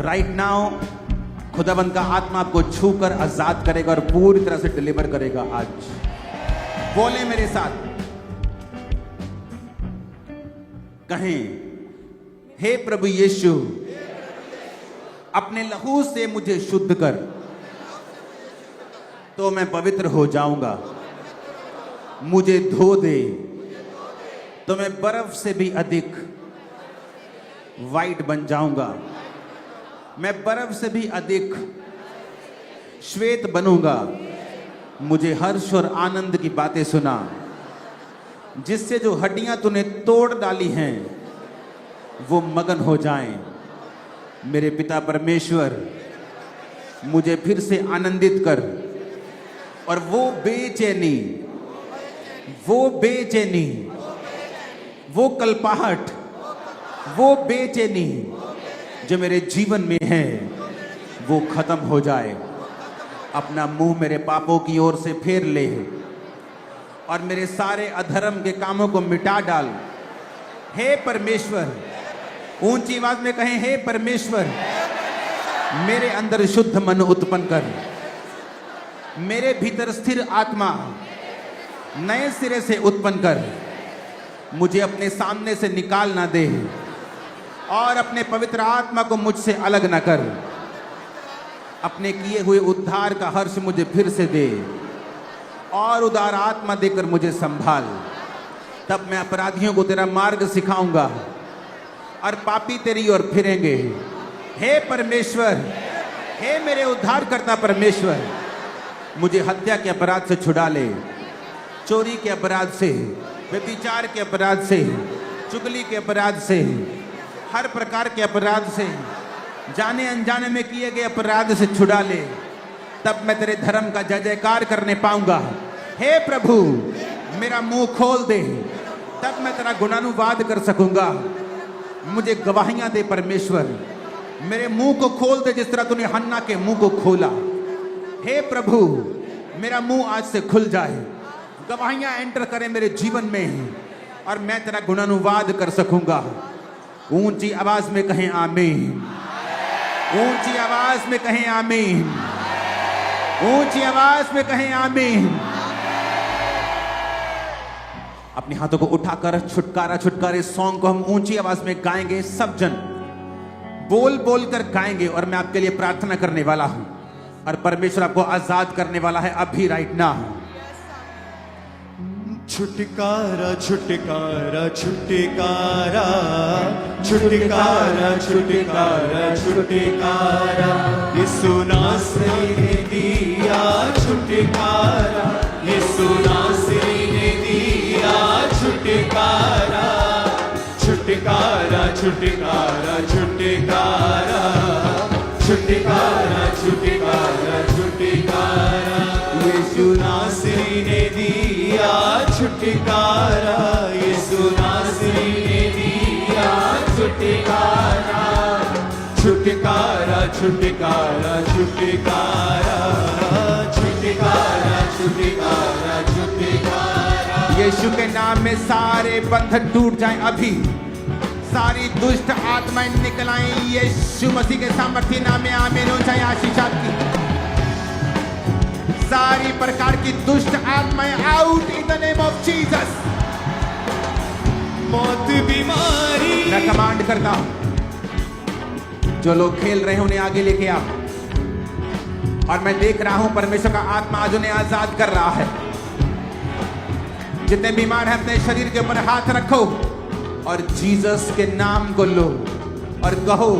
Right now खुदावंद का आत्मा आपको छूकर आजाद करेगा और पूरी तरह से डिलीवर करेगा। आज बोले मेरे साथ, कहें, हे प्रभु यीशु, अपने लहू से मुझे शुद्ध कर तो मैं पवित्र हो जाऊंगा। मुझे धो दे तो मैं बर्फ से भी अधिक वाइट बन जाऊंगा। मैं बर्फ से भी अधिक श्वेत बनूंगा। मुझे हर्ष और आनंद की बातें सुना, जिससे जो हड्डियां तूने तोड़ डाली हैं वो मगन हो जाएं। मेरे पिता परमेश्वर, मुझे फिर से आनंदित कर और वो बेचैनी, वो कल्पाहट, वो बेचैनी जो मेरे जीवन में है वो खत्म हो जाए। अपना मुंह मेरे पापों की ओर से फेर ले और मेरे सारे अधर्म के कामों को मिटा डाल। हे परमेश्वर, ऊंची आवाज में कहें, हे परमेश्वर, मेरे अंदर शुद्ध मन उत्पन्न कर। मेरे भीतर स्थिर आत्मा नए सिरे से उत्पन्न कर। मुझे अपने सामने से निकाल ना दे और अपने पवित्र आत्मा को मुझसे अलग ना कर। अपने किए हुए उद्धार का हर्ष मुझे फिर से दे और उदार आत्मा देकर मुझे संभाल। तब मैं अपराधियों को तेरा मार्ग सिखाऊंगा और पापी तेरी ओर फिरेंगे। हे परमेश्वर, हे मेरे उद्धारकर्ता परमेश्वर, मुझे हत्या के अपराध से छुड़ा ले, चोरी के अपराध से, व्यभिचार के अपराध से, चुगली के अपराध से, हर प्रकार के अपराध से, जाने अनजाने में किए गए अपराध से छुड़ा ले। तब मैं तेरे धर्म का जय जयकार करने पाऊंगा। हे प्रभु, मेरा मुंह खोल दे, तब मैं तेरा गुणानुवाद कर सकूंगा। मुझे गवाहियां दे परमेश्वर, मेरे मुंह को खोल दे जिस तरह तूने हन्ना के मुंह को खोला। हे प्रभु, मेरा मुंह आज से खुल जाए, गवाहियां एंटर करें मेरे जीवन में और मैं तेरा गुणानुवाद कर सकूंगा। ऊंची आवाज में कहें आमीन। ऊंची आवाज में कहें आमीन। ऊंची आवाज में कहें आमीन। अपने हाथों को उठाकर छुटकारा छुटकारे सॉन्ग को हम ऊंची आवाज में गाएंगे। सब जन बोल बोल कर गाएंगे और मैं आपके लिए प्रार्थना करने वाला हूं और परमेश्वर आपको आजाद करने वाला है अभी, राइट नाउ। छुटकारा छुटकारा छुटकारा छुटकारा छुटकारा छुटकारा, यीशु नासरी ने दिया छुटकारा, यीशु नासरी ने दिया छुटकारा। छुटकारा छुटकारा छुटकारा छुटकारा छुटकारा छुटकारा, यीशु नासरी ने दिया छुटकारा, यीशु नासरी ने दिया छुटकारा। छुटकारा छुटकारा छुटकारा छुटकारा छुटकारा छुटकारा, यीशु के नाम में सारे बंधन टूट जाएं अभी। सारी दुष्ट आत्माएं निकल आएं यीशु मसीह के सामर्थ्य नाम में। आमीन हो जाए आशीष आपकी। सारी प्रकार की दुष्ट आत्माएं out in the name of Jesus. मौत बीमारी मैं कमांड करता हूं, जो लोग खेल रहे हैं उन्हें आगे लेके आ। और मैं देख रहा हूं परमेश्वर का आत्मा आज उन्हें आजाद कर रहा है। जितने बीमार हैं अपने शरीर के ऊपर हाथ रखो और जीसस के नाम को लो और कहो,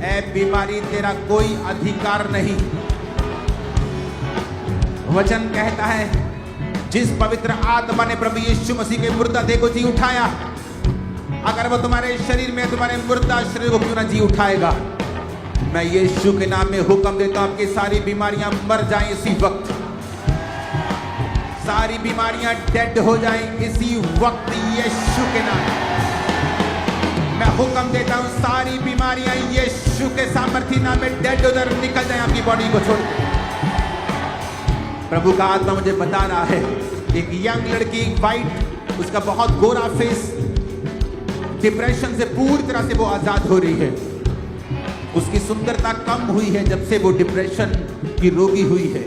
ऐ बीमारी तेरा कोई अधिकार नहीं। वचन कहता है, जिस पवित्र आत्मा ने प्रभु यीशु मसीह के मुर्दा देह को जी उठाया, अगर वो तुम्हारे शरीर में तुम्हारे मुर्दा शरीर को क्यों ना जी उठाएगा। मैं यीशु के नाम में हुक्म देता हूं, आपकी सारी बीमारियां मर जाएं इसी वक्त। सारी बीमारियां डेड हो जाएं इसी वक्त यीशु के नाम। मैं हुक्म देता हूं, सारी बीमारियां यीशु के सामर्थ्य नाम में डेड उधर निकल जाएं आपकी बॉडी को छोड़। प्रभु का आत्मा मुझे बता रहा है, एक यंग लड़की, वाइट, उसका बहुत गोरा फेस, डिप्रेशन से पूरी तरह से वो आजाद हो रही है। उसकी सुंदरता कम हुई है जब से वो डिप्रेशन की रोगी हुई है,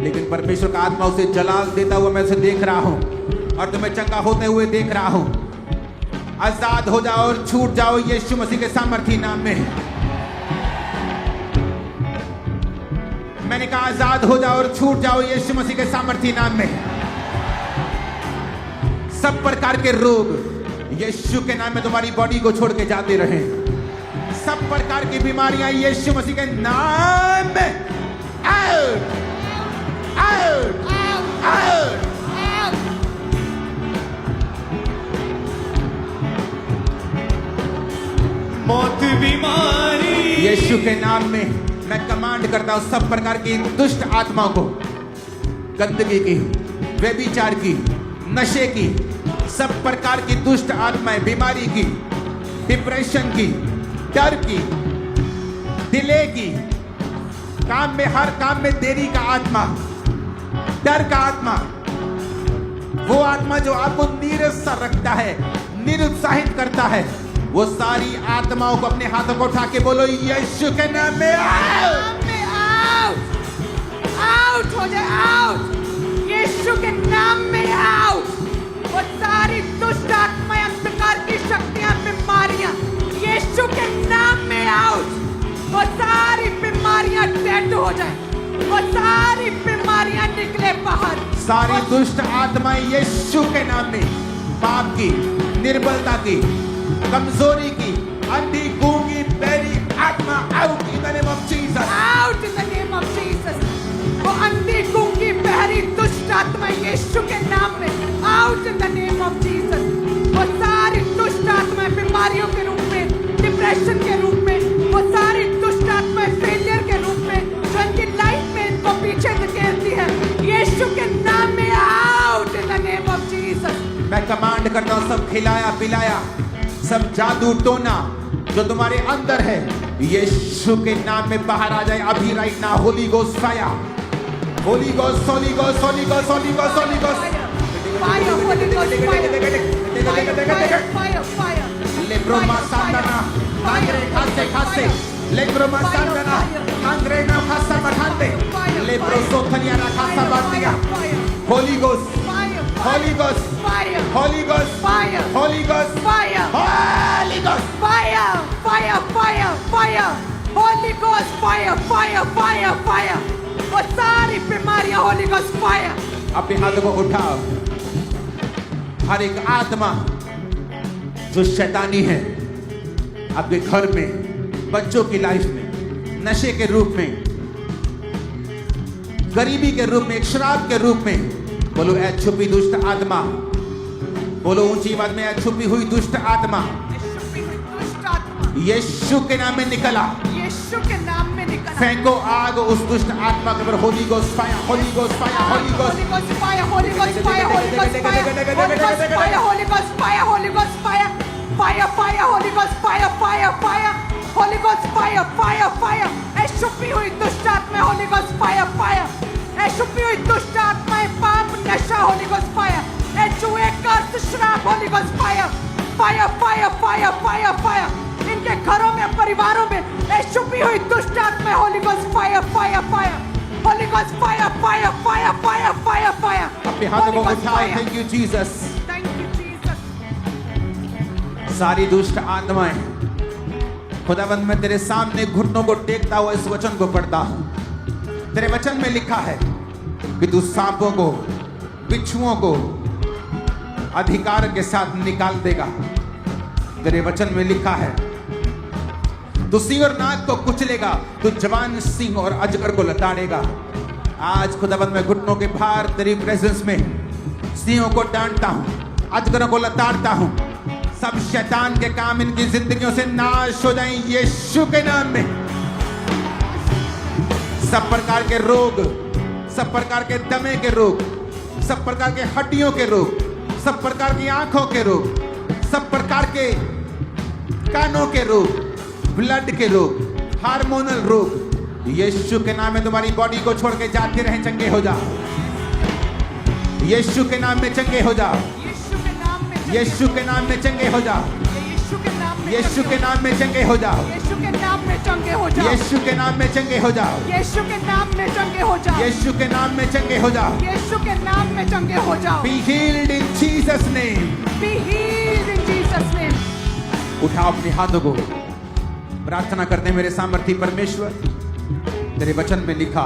लेकिन परमेश्वर का आत्मा उसे जलाल देता हुआ मैं उसे देख रहा हूं और तुम्हें चंगा होते हुए देख रहा हूं। आजाद हो जाओ और छूट जाओ यीशु मसीह के सामर्थी नाम में। मैंने कहा आजाद हो जाओ और छूट जाओ यीशु मसीह के सामर्थी नाम में। सब प्रकार के रोग यीशु के नाम में तुम्हारी बॉडी को छोड़ के जाते रहे। सब प्रकार की बीमारियां यीशु मसीह के नाम में आउट आउट आउट। मौत बीमारी यीशु के नाम में मैं कमांड करता हूं सब प्रकार की दुष्ट आत्माओं को, गंदगी की, व्यभिचार की, नशे की, सब प्रकार की दुष्ट आत्माएं, बीमारी की, डिप्रेशन की, डर की, डिले की, काम में हर काम में देरी का आत्मा, डर का आत्मा, वो आत्मा जो आपको नीरस सा रखता है, निरुत्साहित करता है, वो सारी आत्माओं को अपने हाथों को उठा के बोलो यीशु के नाम में आउट आउट हो जाए, आउट यीशु के नाम में आउट। वो सारी दुष्ट आत्माएं, अंधकार की शक्तियां, बीमारियां यीशु के नाम में आउट। वो सारी बीमारियां डेड हो जाए, वो सारी बीमारियां निकले बाहर। सारी दुष्ट आत्माएं यीशु के नाम में, पाप की, निर्बलता की, कमजोरी की, अंधी गूंगी बहरी आत्मा out in the name of Jesus, out in the name of Jesus. वो अंधी गूंगी बहरी दुष्ट आत्मा यीशु के नाम में out in the name of Jesus. वो सारी दुष्ट आत्माएं बीमारियों के रूप में, डिप्रेशन के रूप में, वो सारी दुष्ट आत्माएं फेलियर के रूप में जो इनकी लाइफ में इनको पीछे धकेलती है, यीशु के नाम में out in the name of Jesus. मैं कमांड करता हूं सब खिलाया पिलाया, सब जादू टोना जो तुम्हारे अंदर है यीशु के नाम में बाहर आ जाए अभी, right now. Holy ghost fire, holy ghost, holy ghost, holy ghost, holy ghost, holy ghost, fire, holy ghost fire, fire, fire. लेब्रोमा सांडना कांग्रे खासे खासे, लेब्रोमा सांडना कांग्रे ना खासा मठाते, लेब्रो सोथनिया ना खासा बातिया। Holi ghost, holy ghost, holy ghost, holy ghost, holy ghost, Fire, fire, fire, fire, Holy Ghost fire, fire, fire, fire। वो सारी बीमारियां Holy Ghost fire। अपने हाथों को उठाओ। हर एक आत्मा जो शैतानी है आपके घर में, बच्चों की लाइफ में, नशे के रूप में, गरीबी के रूप में, एक शराब के रूप में, बोलो ऐ छुपी दुष्ट आत्मा, बोलो ऊंची आवाज में ऐ छुपी हुई दुष्ट आत्मा यीशु के नाम में निकला, यीशु के नाम में निकला। फेंको आग उस दुष्ट आत्मा के ऊपर। Holi ghost fire, holy ghost fire, holy ghost, Holy Ghost fire, Holy Ghost fire, Holy Ghost fire, Holy Ghost fire, Holy Ghost fire, Holy Ghost fire, fire, fire, Holy Ghost fire, fire, fire, Holy Ghost fire, fire, fire। ऐ छुपी हुई दुष्ट आत्मा Holy Ghost fire, fire। ऐ छुपी हुई दुष्ट आत्माएं, पाप, नशा Holy Ghost fire। ऐ जुए, कर्ज, शराब Holy Ghost fire, fire, fire, fire, fire, fire। इनके घरों में, परिवारों में ऐ छुपी हुई दुष्ट आत्मा Holy Ghost fire, fire, fire, Holy Ghost fire, fire, fire, fire, fire, fire। अपने हाथों को उठाओ। Thank you Jesus. Thank you Jesus। सारी दुष्ट आत्माएं, खुदावंद मैं तेरे सामने घुटनों को टेकता हुआ इस वचन को पढ़ता हूं। तेरे वचन में लिखा है कि तू सांपों को, बिच्छुओं को अधिकार के साथ निकाल देगा। तेरे वचन में लिखा है तू सिंह और नाग को कुचलेगा, तू जवान सिंह और अजगर को लताड़ेगा। आज खुदावंद मैं घुटनों के भार तेरी प्रेजेंस में सिंहों को डांटता हूं, अजगरों को लताड़ता हूं। सब शैतान के काम इनकी जिंदगियों से नाश हो जाएं यीशु के नाम में। सब प्रकार के रोग, सब प्रकार के दमे के रोग, सब प्रकार के हड्डियों के रोग, सब प्रकार की आंखों के रोग, सब प्रकार के कानों के रोग, ब्लड के रोग, हार्मोनल रोग यीशु के नाम में तुम्हारी बॉडी को छोड़ के जाते रहे, चंगे हो जाओ। यीशु के नाम में चंगे हो जाओ, यीशु के नाम में चंगे हो जाओ, यीशु के नाम में, यीशु के नाम में चंगे हो जाओ, यीशु के नाम में चंगे हो जाओ, यीशु के नाम में चंगे हो जाओ, यीशु के नाम में चंगे हो जाओ, यीशु के नाम में चंगे हो जाओ। यीशु के नाम में चंगे हो जाओ। Be healed in Jesus name. Be healed in Jesus name. उठाओ अपने हाथों को, प्रार्थना करते हैं। मेरे सामर्थी परमेश्वर, तेरे वचन में लिखा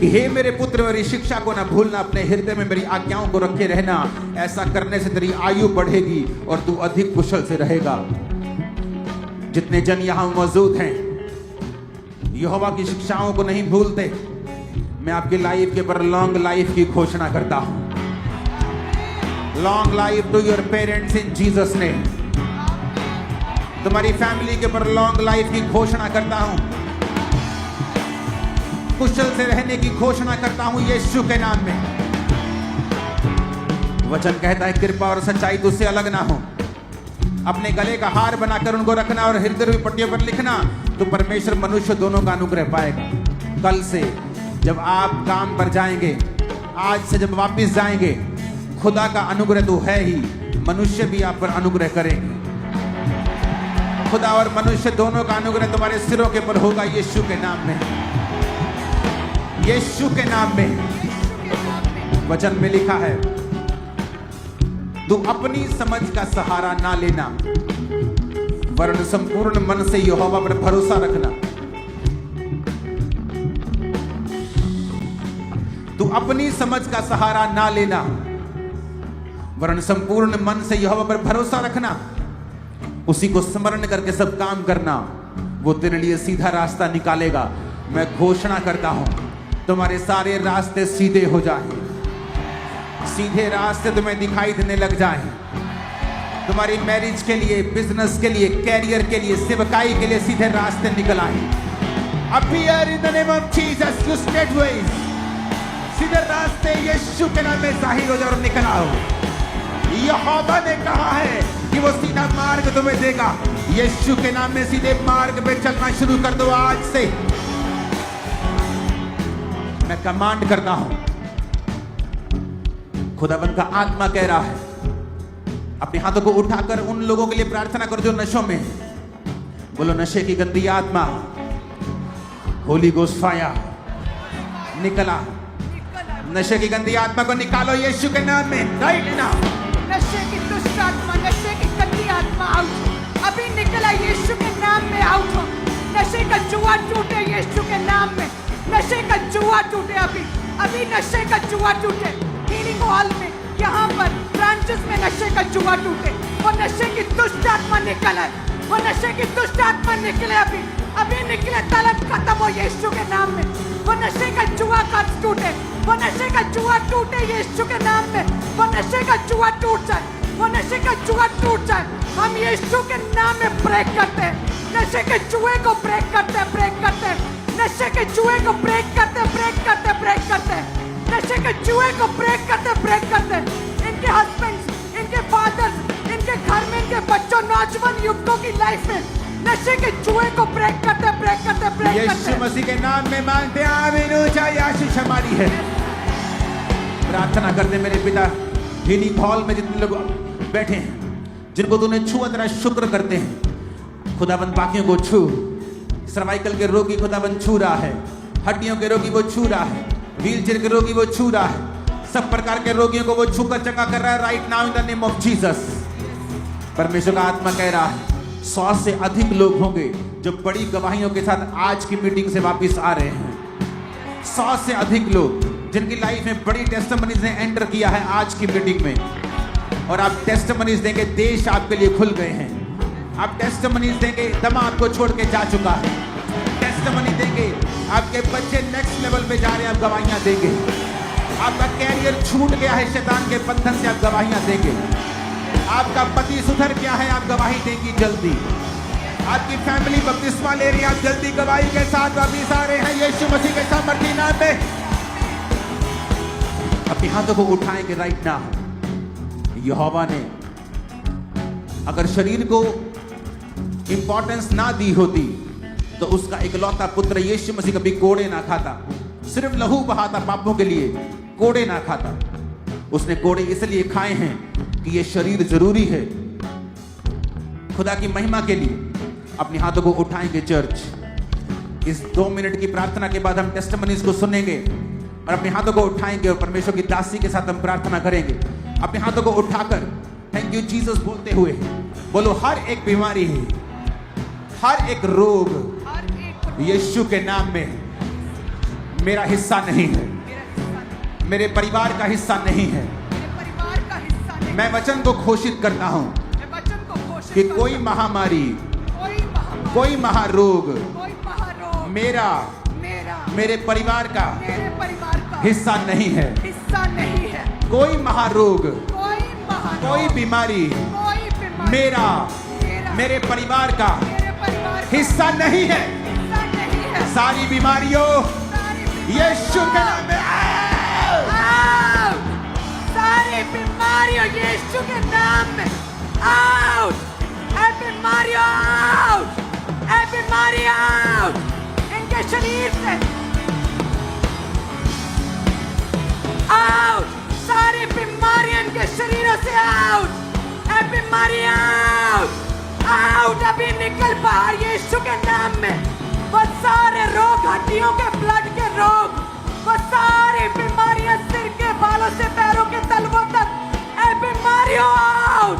कि हे मेरे पुत्र, मेरी शिक्षा को ना भूलना, अपने हृदय में मेरी आज्ञाओं को रखे रहना। ऐसा करने से तेरी आयु बढ़ेगी और तू अधिक कुशल से रहेगा। जितने जन यहां मौजूद हैं, यहोवा की शिक्षाओं को नहीं भूलते, मैं आपकी लाइफ के ऊपर लॉन्ग लाइफ की घोषणा करता हूं। Long life to your parents in Jesus name. तुम्हारी फैमिली के ऊपर लॉन्ग लाइफ की घोषणा करता हूं। कुशल से रहने की घोषणा करता हूं यीशु के नाम में। वचन कहता है कृपा और सच्चाई तुझसे अलग ना हो। अपने गले का हार बनाकर उनको रखना और हृदय की पट्टियों पर लिखना, तो परमेश्वर मनुष्य दोनों का अनुग्रह पाएगा। कल से जब आप काम पर जाएंगे, आज से जब वापस जाएंगे, खुदा का अनुग्रह तो है ही, मनुष्य भी आप पर अनुग्रह करेंगे। खुदा और मनुष्य दोनों का अनुग्रह तुम्हारे सिरों के ऊपर होगा यीशु के नाम में, यीशु के नाम में। वचन में लिखा है तू अपनी समझ का सहारा ना लेना, वरन संपूर्ण मन से यहोवा पर भरोसा रखना। तू अपनी समझ का सहारा ना लेना, वरन संपूर्ण मन से यहोवा पर भरोसा रखना। उसी को स्मरण करके सब काम करना, वो तेरे लिए सीधा रास्ता निकालेगा। मैं घोषणा करता हूं तुम्हारे सारे रास्ते सीधे हो जाएं, सीधे रास्ते तुम्हें दिखाई देने लग जाएं। तुम्हारी मैरिज के लिए, बिजनेस के लिए, कैरियर के लिए, सेवकाई के लिए सीधे रास्ते निकल आए। Appear in the name of Jesus, you straight ways. सीधे रास्ते यीशु के नाम में जाहिर हो जाओ और निकल आओ। यहोवा ने कहा है कि वो सीधा मार्ग तुम्हें देगा। यीशु के नाम में सीधे मार्ग पे चलना शुरू कर दो आज से। मैं कमांड करता हूं, खुदावंद का आत्मा कह रहा है, अपने हाथों को उठाकर उन लोगों के लिए प्रार्थना करो जो नशों में हैं। बोलो नशे की गंदी आत्मा, होली गोस्ट फायर निकला। नशे की गंदी आत्मा को निकालो यीशु के नाम में, राइट नाउ। नशे की दुष्ट आत्मा, नशे की गंदी आत्मा आउट, अभी निकला यीशु के नाम में आउट हो। नशे का जुआ टूटे यीशु के नाम में, नशे का जुआ टूटे अभी, अभी नशे का जुआ टूटे। हीलिंग हॉल में, यहाँ पर ब्रांचेस में नशे का जुआ टूटे। वो नशे की दुष्ट आत्मा निकले, वो नशे की दुष्ट आत्मा निकले अभी, अभी निकले। तलब खत्म हो यीशु के नाम में। वो नशे का जुआ का टूटे, वो नशे का जुआ टूटे यीशु के नाम में। वो नशे का जुआ टूट जाए, वो नशे का जुआ टूट जाए। हम यीशु के नाम में ब्रेक करते हैं, नशे के जुए को ब्रेक करते हैं, ब्रेक करते हैं। नशे के जुए को ब्रेक करते, ब्रेक करते, ब्रेक करते। नशे के जुए को ब्रेक करते, ब्रेक करते। इनके हस्बैंड्स, इनके फादर्स, इनके घर में, इनके बच्चों, नौजवान युवकों की लाइफ में नशे के जुए को ब्रेक करते, ब्रेक करते, ब्रेक करते। यीशु मसीह के नाम में मांगते हैं, आमीन। ऊंचाई आशीष हमारी है। प्रार्थना करते मेरे पिता, हीलिंग हॉल में जितने लोग बैठे हैं, जिनको तूने छुआ, तेरा शुक्र करते हैं। खुदाबंद बाकियों को छू। सर्वाइकल के रोगी खुदाबंद छू रहा है, हड्डियों के रोगी वो छू रहा है, व्हीलचेयर के रोगी वो छू रहा है, सब प्रकार के रोगियों को वो छूकर चंगा कर रहा है right now in the name of Jesus. परमेश्वर का आत्मा कह रहा है 100 से अधिक लोग होंगे जो बड़ी गवाहियों के साथ आज की मीटिंग से वापस आ रहे हैं। 100 से अधिक लोग जिनकी लाइफ में बड़ी टेस्टिमनीज ने एंटर किया है आज की मीटिंग में, और आप टेस्टिमनीज देंगे, देश आपके लिए खुल गए हैं। आप टेस्टिमनीज देंगे, दमा आपको छोड़ के जा चुका है। टेस्टिमनी देंगे, आपके बच्चे नेक्स्ट लेवल पे जा रहे हैं, आप गवाहियां देंगे। आपका कैरियर छूट गया है शैतान के बंधन से, आप गवाहियां देंगे। आपका पति सुधर गया है, आप गवाही देंगी जल्दी। आपकी फैमिली बपतिस्मा ले रही है, आप जल्दी गवाही के साथ वापिस आ रहे हैं यीशु मसीह के सामर्थी नाम में। अपने हाथों को उठाएंगे राइट नाउ। यहोवा ने अगर शरीर को इंपॉर्टेंस ना दी होती तो उसका इकलौता पुत्र यीशु मसीह कभी कोड़े ना खाता, सिर्फ लहू बहाता पापों के लिए, कोड़े ना खाता। उसने कोड़े इसलिए खाए हैं कि ये शरीर जरूरी है खुदा की महिमा के लिए। अपने हाथों को उठाएंगे चर्च। इस 2 मिनट की प्रार्थना के बाद हम टेस्टिमनीज को सुनेंगे और अपने हाथों को उठाएंगे और परमेश्वर की दासी के साथ हम प्रार्थना करेंगे। अपने हाथों को उठाकर थैंक यू जीसस बोलते हुए बोलो, हर एक बीमारी, हर एक रोग हर एक यीशु के नाम में मेरा हिस्सा नहीं है, मेरा हिस्सा नहीं, मेरे परिवार का हिस्सा नहीं है। मेरे परिवार का हिस्सा नहीं। मैं वचन को घोषित करता हूं मैं वचन को घोषित कि करता कोई हूं, महामारी, कोई महामारी, कोई महारोग कोई महारोग मेरा मेरे परिवार का मेरे परिवार का हिस्सा नहीं है। हिस्सा नहीं है। कोई महारोग, कोई महारोग, कोई बीमारी कोई बीमारी मेरा मेरे परिवार का मेरे परिवार का हिस्सा नहीं है। हिस्सा नहीं है। सारी बीमारियों सारी यीशु के नाम में आउट। सारी बीमारियों यीशु के नाम में आउट। ए बीमारियों आउट। ए बीमारी आउट इनके शरीर से आउट। सारी बीमारियां इनके शरीरों से आउट। ए बीमारी आउट आउट। अभी निकल बाहर यीशु के नाम में। वो सारे रोग, हड्डियों के, ब्लड के रोग, वो सारी बीमारियां सिर के बालों से पैरों के तलवों तक, ए बीमारियों आउट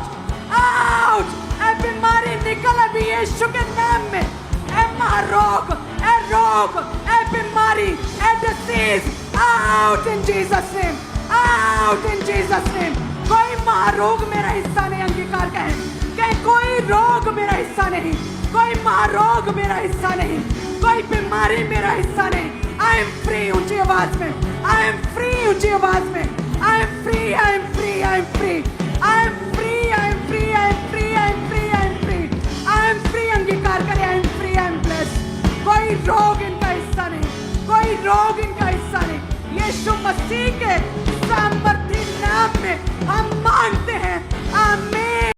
आउट। ए बीमारी निकल अभी यीशु के नाम में। ए महारोग, ए रोग, ए बीमारी, ए disease out in Jesus name, out in Jesus name. कोई महारोग मेरा हिस्सा नहीं। अंगीकार कहें कि कोई रोग मेरा हिस्सा नहीं, कोई महारोग मेरा हिस्सा नहीं, कोई बीमारी मेरा हिस्सा नहीं। I am free. ऊंची आवाज में आई एम फ्री। ऊंची आवाज में I am free, I am free, I am free, I am free, I am free, I am free, I am free, I am free, I am free. अंगीकार करें I am free, I am blessed. कोई रोग इनका हिस्सा नहीं, कोई रोग इनका हिस्सा नहीं। यीशु मसीह के सामर्थी नाम में हम मांगते हैं, आमीन।